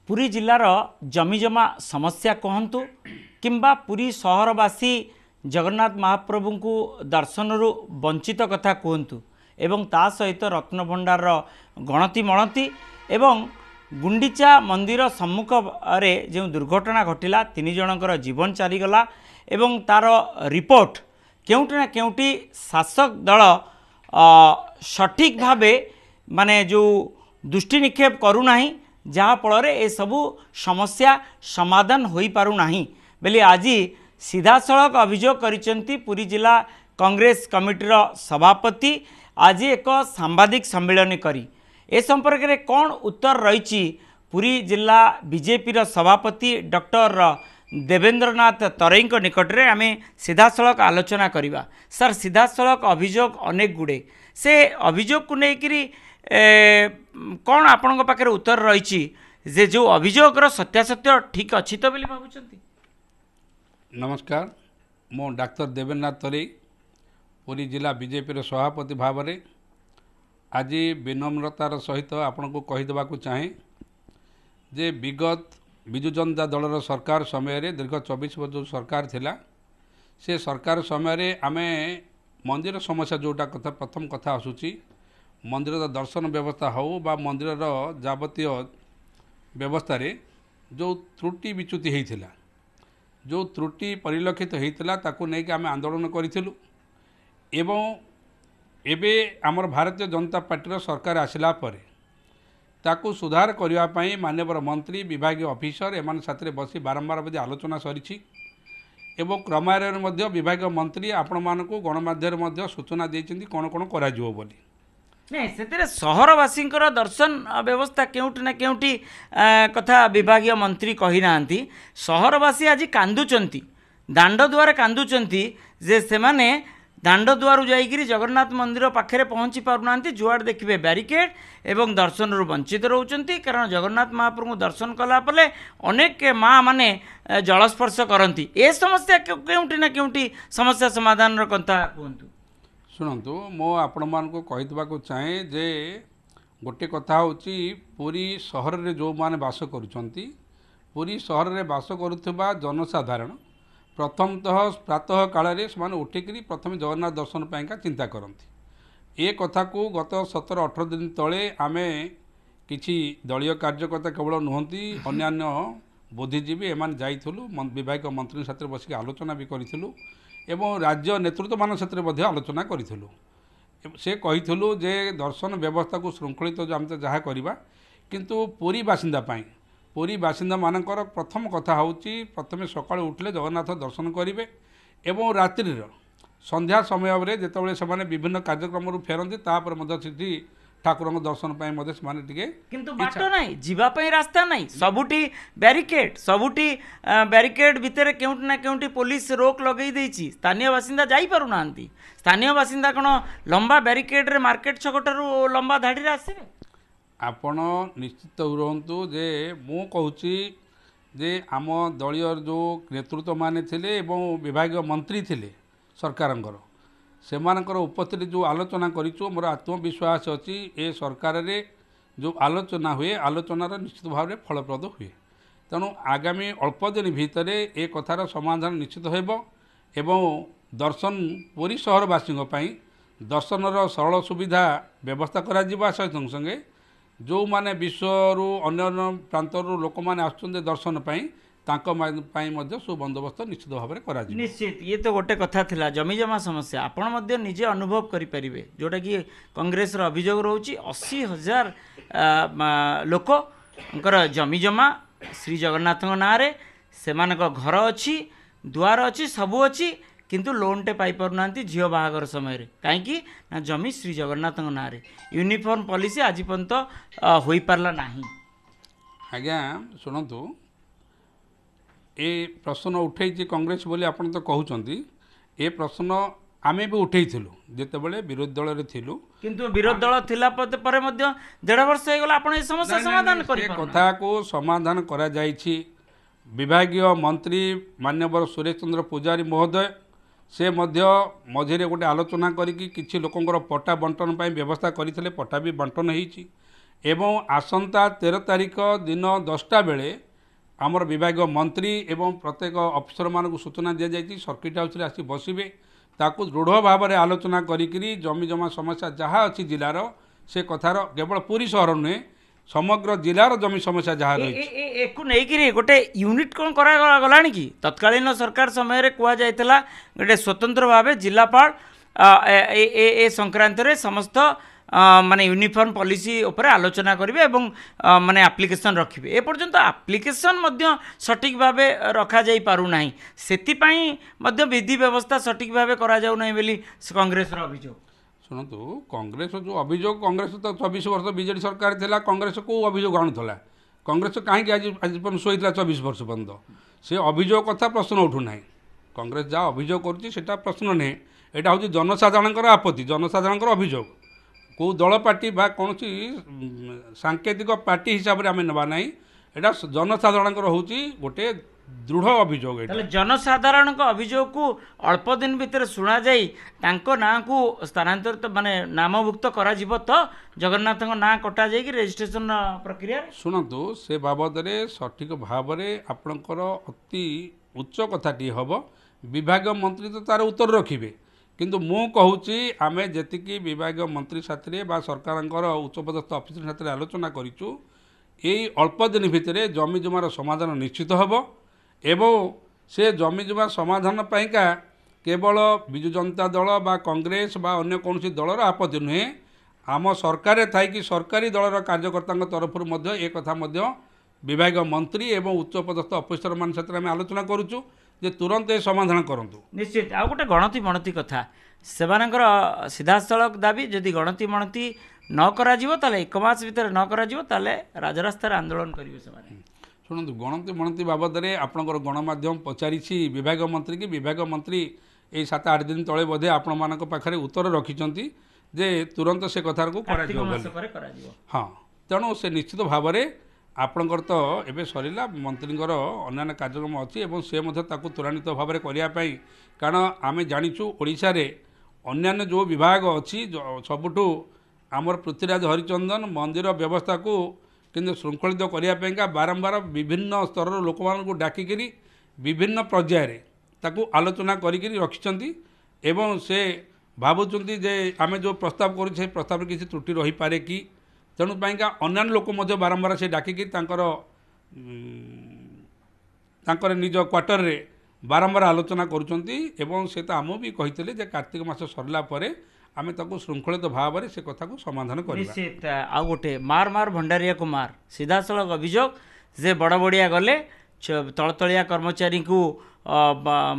पुरी जिलार जमीजमा समस्या कहतु किंबा पुरी सहरवासी जगन्नाथ महाप्रभु को दर्शन रु वंचित कथा कहतु एवं ता सहित रत्नभंडार गणति मणति एवं गुंडीचा मंदिर सम्मुख रे जो दुर्घटना घटिला 3 जनकर जीवन चलीगला एवं तार रिपोर्ट केउटी ना केउटी शासक दल सठिक भावे माने जो दृष्टि निक्षेप करूना जहाँ फल ए सबू समस्या समाधान हो पारु नाही बेले आज सीधासलख अभियोग करिसेंती पुरी जिला कांग्रेस कमिटीर सभापति आज एक सांबादिक सम्मेलन करी ए संपर्क में कौन उत्तर रही पुरी जिला बीजेपी सभापति डॉक्टर देवेंद्रनाथ तराई निकट में आम सीधासलख आलोचना करवा सर सीधासलख अभियोग अनेक गुड़े से अभियोग को लेकर कौन आपण पाखे उत्तर रही जे जो अभियोगर सत्यासत्य ठीक अच्छी तो भावुं। नमस्कार मो डॉक्टर देवेंद्रनाथ तराई पुरी जिला बीजेपी सभापति भाव में आज विनम्रतार सहित आपण को कहीदेवा चाहे जे विगत विजु जनता दलर सरकार समय दीर्घ 24 वर्ष जो सरकार थिला से सरकार समय आम मंदिर समस्या जोटा कथा प्रथम कथा आसूची मंदिर दर्शन व्यवस्था हो बा मंदिर जावतीय व्यवस्था रे जो त्रुटि विच्युति होता जो त्रुटि परिलक्षित होता ताकू नहीं कि आम आंदोलन करूँ एवं एबे आमर भारतीय जनता पार्टी सरकार आसिला परे ताकू सुधार करने माननीय मंत्री विभाग ऑफिसर एमान साथ बसी बारंबार बजे आलोचना सरी एवं क्रमान्वय विभाग मंत्री आपण मानक गणमाध्यम सूचना देती कौन कौन करा बोली नहीं से सहरवासी दर्शन व्यवस्था केउटी ना केउटी कथा विभाग मंत्री कही ना सहरवासी आज कांदुचंती दांड द्वार कांदुचंती जे से माने दांड द्वार जाइए जगन्नाथ मंदिर पाखे पहुँची पारना जुआड़ देखिए बैरिकेड एवं दर्शन रु वंचित रोचंती कारण जगन्नाथ महाप्रभु दर्शन कलापर अनेक माँ माने जलस्पर्श करती ए समस्या केउटी ना केउटी समस्या समाधान कथा कहतु शुणु मो आपण मान को कहीदेवा चाहे जे गोटे कथा होची पुरी सहर रे जो माने बास करुचंती पुरी सहर रे बास करुवा जनसाधारण प्रथमतः प्रातः काल से उठिक प्रथम जगन्नाथ दर्शन पाइका चिंता करती ए कथा को गत 17-18 दिन तले आमे किछि दलीय कार्यकर्ता केवल नुहति अन्यान्य बुद्धिजीवी एमान जाइथुलु विभाग मंत्री साथ बसिक आलोचना भी करिथुलु एवं राज्य नेतृत्व मान साथ आलोचना करिथुलु से कहिथुलु जे दर्शन व्यवस्था को श्रृंखलित जो आम जहाँ करवा किंतु पुरी बासिंदा पाई पुरी बासिंदा मानकर प्रथम कथा होची प्रथम सकाळ उठले जगन्नाथ दर्शन करेंगे एवं रात्रि संध्या समय जितेबाला से विभिन्न कार्यक्रम फेरती तापर ठाकुर दर्शन किंतु बाट नहीं जीवाई रास्ता नहीं सबुटी बैरिकेड सबुटी बैरिकेड भितर केउटी ना केउटी पुलिस रोक लगे देछि स्थानीय बासिंदा जाई पारु नांती स्थानीय बासिंदा कौन लंबा बैरिकेड रे मार्केट छकटारू लंबा धाड़ी रे आसीबे आपण निश्चित रुहतु जे मु कहूँ जे आम दलीय जो नेतृत्व माने थिले एवं विभाग मंत्री थिले सरकारंकर सेमानकर उपस्थिति जो आलोचना करिचु मोर आत्मविश्वास अच्छी ए सरकार रे जो आलोचना हुए आलोचनार निश्चित भाव में फलप्रद हुए तेणु आगामी अल्प दिन भितर ए कथार समाधान निश्चित होब एवं दर्शन पुरी सहरवासी दर्शनर सरल सुविधा व्यवस्था करा संगे संगे जो माने विश्वर अन्य प्रांतर लोक मैंने आसुच्च दर्शन सुबंदोबस्त निश्चित भाव में करा निश्चित ये तो गोटे कथा थिला जमीजमा समस्या आपण निजे अनुभव करें जोटा कि कांग्रेस अभियोग रोची 80,000 लोक जमीजमा श्री जगन्नाथ ना से घर अच्छी दुआर अच्छी सबू अच्छी किंतु लोनटे पाई पारना झील बाहागर समय कहीं ना जमी श्री जगन्नाथ ना यूनिफॉर्म पॉलिसी आज पर्यंत हो पारला नहीं। आज्ञा शुणु ए प्रश्न उठे कांग्रेस बोली आपण तो कहते ए प्रश्न आमे भी उठेइथिलु जेतेबेले विरोधी दल रे थिलु किंतु विरोधी दल थिला परे मध्ये 1.5 वर्ष हो गला आपण ए समस्या समाधान करि कथा को समाधान करा जाइछि विभागीय मंत्री माननीय सुरेश चंद्र पुजारी महोदय से मध्य मझे गोटे आलोचना करी किछि लोकंकर पट्टा बंटन व्यवस्था करते पट्टा भी बंटन होती ଏବଂ ଆସନ୍ତା 13 ତାରିଖ ଦିନ 10ଟା ବେଳେ ଆମର ବିଭାଗୀୟ ମନ୍ତ୍ରୀ ଏବଂ ପ୍ରତ୍ୟେକ ଅଫିସରମାନଙ୍କୁ ସୂଚନା ଦିଆଯାଇଛି ସର୍କିଟ ହାଉସ୍ରେ ଆସି ବସିବେ ତାକୁ ଦୃଢ଼ ଭାବରେ ଆଲୋଚନା କରିକିରି ଜମି ଜମା ସମସ୍ୟା ଯାହା ଅଛି ଜିଲ୍ଲାର ସେ କଥାର କେବଳ ପୁରୀ ସହର ନୁହେଁ ସମଗ୍ର ଜିଲ୍ଲାର ଜମି ସମସ୍ୟା ଯାହା ରହିଛି ଏକୁ ନେଇକିରି ଗୋଟେ ୟୁନିଟ୍ କ'ଣ କରାଗଲାଣି କି ତତ୍କାଳୀନ ସରକାର ସମୟରେ କୁହାଯାଇଥିଲା ଗୋଟେ ସ୍ୱତନ୍ତ୍ର ଭାବେ ଜିଲ୍ଲାପାଳ ଏ ସଂକ୍ରାନ୍ତରେ ସମସ୍ତ ମାନେ ୟୁନିଫର୍ମ ପଲିସି ଉପରେ ଆଲୋଚନା କରିବେ ଏବଂ ମାନେ ଆପ୍ଲିକେସନ୍ ରଖିବେ ଏପର୍ଯ୍ୟନ୍ତ ଆପ୍ଲିକେସନ୍ ମଧ୍ୟ ସଠିକ୍ ଭାବେ ରଖାଯାଇ ପାରୁନାହିଁ ସେଥିପାଇଁ ମଧ୍ୟ ବିଧି ବ୍ୟବସ୍ଥା ସଠିକ୍ ଭାବେ କରାଯାଉନାହିଁ ବୋଲି କଂଗ୍ରେସର ଅଭିଯୋଗ ଶୁଣନ୍ତୁ କଂଗ୍ରେସ ଯେଉଁ ଅଭିଯୋଗ କଂଗ୍ରେସ ତ 24 ବର୍ଷ ବିଜେଡ଼ି ସରକାର ଥିଲା କଂଗ୍ରେସ କେଉଁ ଅଭିଯୋଗ ଆଣୁଥିଲା କଂଗ୍ରେସ କାହିଁକି ଆଜି ପର୍ଯ୍ୟନ୍ତ ଶୋଇଥିଲା 24 ବର୍ଷ ପର୍ଯ୍ୟନ୍ତ ସେ ଅଭିଯୋଗ କଥା ପ୍ରଶ୍ନ ଉଠୁନାହିଁ କଂଗ୍ରେସ ଯାହା ଅଭିଯୋଗ କରୁଛି ସେଇଟା ପ୍ରଶ୍ନ ନୁହେଁ ଏଇଟା ହେଉଛି ଜନସାଧାରଣଙ୍କର ଆପତ୍ତି ଜନସାଧାରଣଙ୍କର ଅଭିଯୋଗ କେଉଁ ଦଳ ପାର୍ଟି ବା କୌଣସି ସାଙ୍କେତିକ ପାର୍ଟି ହିସାବରେ ଆମେ ନେବା ନାହିଁ ଏଇଟା ଜନସାଧାରଣଙ୍କର ହେଉଛି ଗୋଟେ ଦୃଢ଼ ଅଭିଯୋଗ ତାହେଲେ ଜନସାଧାରଣଙ୍କ ଅଭିଯୋଗକୁ ଅଳ୍ପ ଦିନ ଭିତରେ ଶୁଣାଯାଇ ତାଙ୍କ ନାଁକୁ ସ୍ଥାନାନ୍ତରିତ ମାନେ ନାମଭୁକ୍ତ କରାଯିବ ତ ଜଗନ୍ନାଥଙ୍କ ନାଁ କଟାଯାଇକି ରେଜିଷ୍ଟ୍ରେସନ ପ୍ରକ୍ରିୟା ଶୁଣନ୍ତୁ ସେ ବାବଦରେ ସଠିକ୍ ଭାବରେ ଆପଣଙ୍କର ଅତି ଉଚ୍ଚ କଥାଟିଏ ହେବ ବିଭାଗୀୟ ମନ୍ତ୍ରୀ ତ ତା'ର ଉତ୍ତର ରଖିବେ କିନ୍ତୁ ମୁଁ କହୁଛି ଆମେ ଯେତିକି ବିଭାଗୀୟ ମନ୍ତ୍ରୀ ସାଥିରେ ବା ସରକାରଙ୍କର ଉଚ୍ଚପଦସ୍ଥ ଅଫିସର ସାଥିରେ ଆଲୋଚନା କରିଛୁ ଏଇ ଅଳ୍ପ ଦିନ ଭିତରେ ଜମି ଜମାର ସମାଧାନ ନିଶ୍ଚିତ ହେବ ଏବଂ ସେ ଜମି ଜମା ସମାଧାନ ପାଇଁକା କେବଳ ବିଜୁ ଜନତା ଦଳ ବା କଂଗ୍ରେସ ବା ଅନ୍ୟ କୌଣସି ଦଳର ଆପତ୍ତି ନୁହେଁ ଆମ ସରକାରରେ ଥାଇକି ସରକାରୀ ଦଳର କାର୍ଯ୍ୟକର୍ତ୍ତାଙ୍କ ତରଫରୁ ମଧ୍ୟ ଏ କଥା ମଧ୍ୟ ବିଭାଗୀୟ ମନ୍ତ୍ରୀ ଏବଂ ଉଚ୍ଚପଦସ୍ଥ ଅଫିସରମାନଙ୍କ ସାଥିରେ ଆମେ ଆଲୋଚନା କରୁଛୁ ଯେ ତୁରନ୍ତ ଏ ସମାଧାନ କରନ୍ତୁ ନିଶ୍ଚିତ ଆଉ ଗୋଟେ ଗଣତି ମଣତି କଥା ସେମାନଙ୍କର ସିଧାସଳଖ ଦାବି ଯଦି ଗଣତି ମଣତି ନ କରାଯିବ ତାହେଲେ 1 ମାସ ଭିତରେ ନ କରାଯିବ ତାହେଲେ ରାଜରାସ୍ତାରେ ଆନ୍ଦୋଳନ କରିବେ ସେମାନେ ଶୁଣନ୍ତୁ ଗଣତି ମଣତି ବାବଦରେ ଆପଣଙ୍କର ଗଣମାଧ୍ୟମ ପଚାରିଛି ବିଭାଗୀୟ ମନ୍ତ୍ରୀ କି ବିଭାଗୀୟ ମନ୍ତ୍ରୀ ଏଇ 7-8 ଦିନ ତଳେ ବୋଧେ ଆପଣମାନଙ୍କ ପାଖରେ ଉତ୍ତର ରଖିଛନ୍ତି ଯେ ତୁରନ୍ତ ସେ କଥାକୁ କରାଯିବ ହଁ ତେଣୁ ସେ ନିଶ୍ଚିତ ଭାବରେ ଆପଣଙ୍କର ତ ଏବେ ସରିଲା ମନ୍ତ୍ରୀଙ୍କର ଅନ୍ୟାନ୍ୟ କାର୍ଯ୍ୟକ୍ରମ ଅଛି ଏବଂ ସେ ମଧ୍ୟ ତାକୁ ତ୍ୱରାନ୍ୱିତ ଭାବରେ କରିବା ପାଇଁ କାରଣ ଆମେ ଜାଣିଛୁ ଓଡ଼ିଶାରେ ଅନ୍ୟାନ୍ୟ ଯେଉଁ ବିଭାଗ ଅଛି ସବୁଠୁ ଆମର ପୃଥ୍ୱୀରାଜ ହରିଚନ୍ଦନ ମନ୍ଦିର ବ୍ୟବସ୍ଥାକୁ କିନ୍ତୁ ଶୃଙ୍ଖଳିତ କରିବା ପାଇଁକା ବାରମ୍ବାର ବିଭିନ୍ନ ସ୍ତରର ଲୋକମାନଙ୍କୁ ଡାକିକିରି ବିଭିନ୍ନ ପର୍ଯ୍ୟାୟରେ ତାକୁ ଆଲୋଚନା କରିକିରି ରଖିଛନ୍ତି ଏବଂ ସେ ଭାବୁଛନ୍ତି ଯେ ଆମେ ଯେଉଁ ପ୍ରସ୍ତାବ କରୁଛୁ ସେ ପ୍ରସ୍ତାବରେ କିଛି ତ୍ରୁଟି ରହିପାରେ କି ତେଣୁ ପାଇଁକା ଅନ୍ୟାନ୍ୟ ଲୋକ ମଧ୍ୟ ବାରମ୍ବାର ସେ ଡାକିକି ତାଙ୍କର ନିଜ କ୍ୱାର୍ଟରରେ ବାରମ୍ବାର ଆଲୋଚନା କରୁଛନ୍ତି ଏବଂ ସେ ତ ଆମକୁ ବି କହିଥିଲେ ଯେ କାର୍ତ୍ତିକ ମାସ ସରିଲା ପରେ ଆମେ ତାକୁ ଶୃଙ୍ଖଳିତ ଭାବରେ ସେ କଥାକୁ ସମାଧାନ କରିବା ନିଶ୍ଚିତ ଆଉ ଗୋଟେ ମାର ଭଣ୍ଡାରିଆକୁ ମାର ସିଧାସଳଖ ଅଭିଯୋଗ ଯେ ବଡ଼ ବଡ଼ିଆ ଗଲେ ତଳତଳିଆ କର୍ମଚାରୀଙ୍କୁ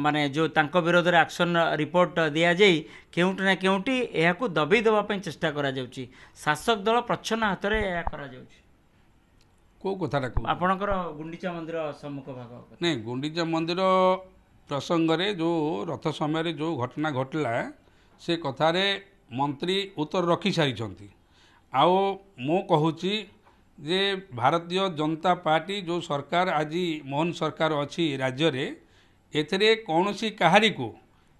ମାନେ ଯେଉଁ ତାଙ୍କ ବିରୋଧରେ ଆକ୍ସନ୍ ରିପୋର୍ଟ ଦିଆଯାଇ କେଉଁଠି ନା କେଉଁଠି ଏହାକୁ ଦବେଇ ଦେବା ପାଇଁ ଚେଷ୍ଟା କରାଯାଉଛି ଶାସକ ଦଳ ପ୍ରଚ୍ଛନ୍ନ ହାତରେ ଏହା କରାଯାଉଛି କେଉଁ କଥାଟା ଆପଣଙ୍କର ଗୁଣ୍ଡିଚା ମନ୍ଦିର ସମ୍ମୁଖ ଭାଗ ନାଇଁ ଗୁଣ୍ଡିଚା ମନ୍ଦିର ପ୍ରସଙ୍ଗରେ ଯେଉଁ ରଥ ସମୟରେ ଯେଉଁ ଘଟଣା ଘଟିଲା ସେ କଥାରେ ମନ୍ତ୍ରୀ ଉତ୍ତର ରଖିସାରିଛନ୍ତି ଆଉ ମୁଁ କହୁଛି ଯେ ଭାରତୀୟ ଜନତା ପାର୍ଟି ଯେଉଁ ସରକାର ଆଜି ମୋହନ ସରକାର ଅଛି ରାଜ୍ୟରେ ଏଥିରେ କୌଣସି କାହାରିକୁ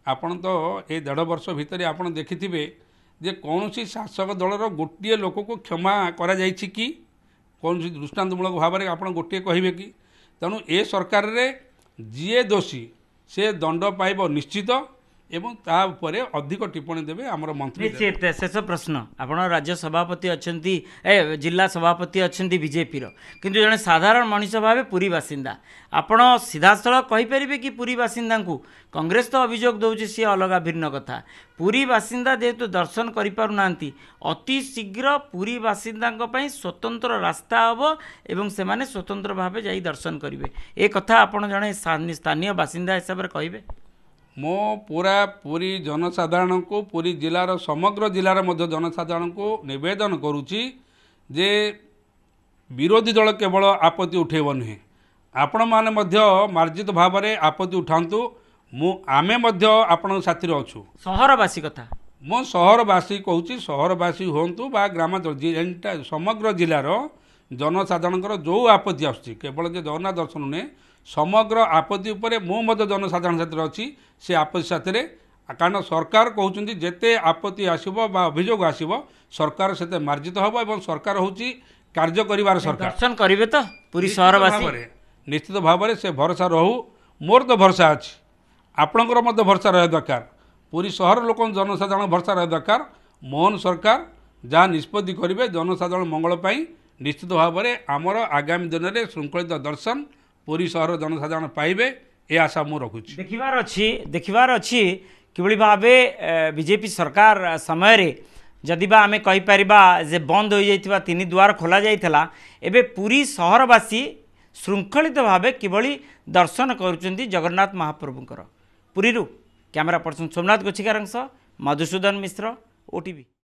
ଆପଣ ତ ଏ 1.5 ବର୍ଷ ଭିତରେ ଆପଣ ଦେଖିଥିବେ ଯେ କୌଣସି ଶାସକ ଦଳର ଗୋଟିଏ ଲୋକକୁ କ୍ଷମା କରାଯାଇଛି କି କୌଣସି ଦୃଷ୍ଟାନ୍ତମୂଳକ ଭାବରେ ଆପଣ ଗୋଟିଏ କହିବେ କି ତେଣୁ ଏ ସରକାରରେ ଯିଏ ଦୋଷୀ ସେ ଦଣ୍ଡ ପାଇବ ନିଶ୍ଚିତ ଏବଂ ତା ଉପରେ ଅଧିକ ଟିପ୍ପଣୀ ଦେବେ ଆମର ମନ୍ତ୍ରୀ ନିଶ୍ଚିତ ଶେଷ ପ୍ରଶ୍ନ ଆପଣ ରାଜ୍ୟ ସଭାପତି ଅଛନ୍ତି ଜିଲ୍ଲା ସଭାପତି ଅଛନ୍ତି ବିଜେପିର କିନ୍ତୁ ଜଣେ ସାଧାରଣ ମଣିଷ ଭାବେ ପୁରୀ ବାସିନ୍ଦା ଆପଣ ସିଧାସଳଖ କହିପାରିବେ କି ପୁରୀ ବାସିନ୍ଦାଙ୍କୁ କଂଗ୍ରେସ ତ ଅଭିଯୋଗ ଦେଉଛି ସିଏ ଅଲଗା ଭିନ୍ନ କଥା ପୁରୀ ବାସିନ୍ଦା ଯେହେତୁ ଦର୍ଶନ କରିପାରୁନାହାନ୍ତି ଅତି ଶୀଘ୍ର ପୁରୀ ବାସିନ୍ଦାଙ୍କ ପାଇଁ ସ୍ୱତନ୍ତ୍ର ରାସ୍ତା ହେବ ଏବଂ ସେମାନେ ସ୍ୱତନ୍ତ୍ର ଭାବେ ଯାଇ ଦର୍ଶନ କରିବେ ଏ କଥା ଆପଣ ଜଣେ ସ୍ଥାନୀୟ ବାସିନ୍ଦା ହିସାବରେ କହିବେ ମୁଁ ପୁରା ପୁରୀ ଜନସାଧାରଣଙ୍କୁ ପୁରୀ ଜିଲ୍ଲାର ସମଗ୍ର ଜିଲ୍ଲାର ମଧ୍ୟ ଜନସାଧାରଣଙ୍କୁ ନିବେଦନ କରୁଛି ଯେ ବିରୋଧୀ ଦଳ କେବଳ ଆପତ୍ତି ଉଠାଇବ ନୁହେଁ ଆପଣମାନେ ମଧ୍ୟ ମାର୍ଜିତ ଭାବରେ ଆପତ୍ତି ଉଠାନ୍ତୁ ଆମେ ମଧ୍ୟ ଆପଣଙ୍କ ସାଥିରେ ଅଛୁ ସହରବାସୀ କଥା ମୁଁ ସହରବାସୀ କହୁଛି ସହରବାସୀ ହୁଅନ୍ତୁ ବା ଗ୍ରାମାଞ୍ଚଳ ସମଗ୍ର ଜିଲ୍ଲାର ଜନସାଧାରଣଙ୍କର ଯେଉଁ ଆପତ୍ତି ଆସୁଛି କେବଳ ଯେ ଜଗନ୍ନାଥ ଦର୍ଶନ ନୁହେଁ ସମଗ୍ର ଆପତ୍ତି ଉପରେ ମୁଁ ମଧ୍ୟ ଜନସାଧାରଣ ସାଥିରେ ଅଛି ସେ ଆପତ୍ତି ସାଥିରେ कारण सरकार कहते जेते आपत्ति आसब बा अभियोग आसब सरकार सेते मार्जित हम और सरकार हूँ कार्य करिवार सरकार दर्शन करेंगे तो पूरी सहरवासी निश्चित भाव में से भरोसा रहू मोर तो भरोसा अच्छी आपणकर मत भरोसा रहा दरकार पूरी सहर लोक जनसाधारण भरोसा रहा दरकार मोहन सरकार जहाँ निष्पत्ति करेंगे जनसाधारण मंगल निश्चित भाव में आमर आगामी दिन में श्रृंखलित दर्शन पूरी सहर जनसाधारण पाइबे ये आशा मु रखुची देखिबार अच्छी किभली भावे बीजेपी सरकार समय रे जदि बा आमे कहि परिबा जे बंद हो जाइथिबा तीन द्वार खोला जाइथला एबे पूरी सहरवासी श्रृंखलित भावे किभली दर्शन करुचंती जगन्नाथ महाप्रभुंकर पुरीरू कैमरा पर्सन सोमनाथ गोछिकारंग मधुसूदन मिश्र ओटीवी।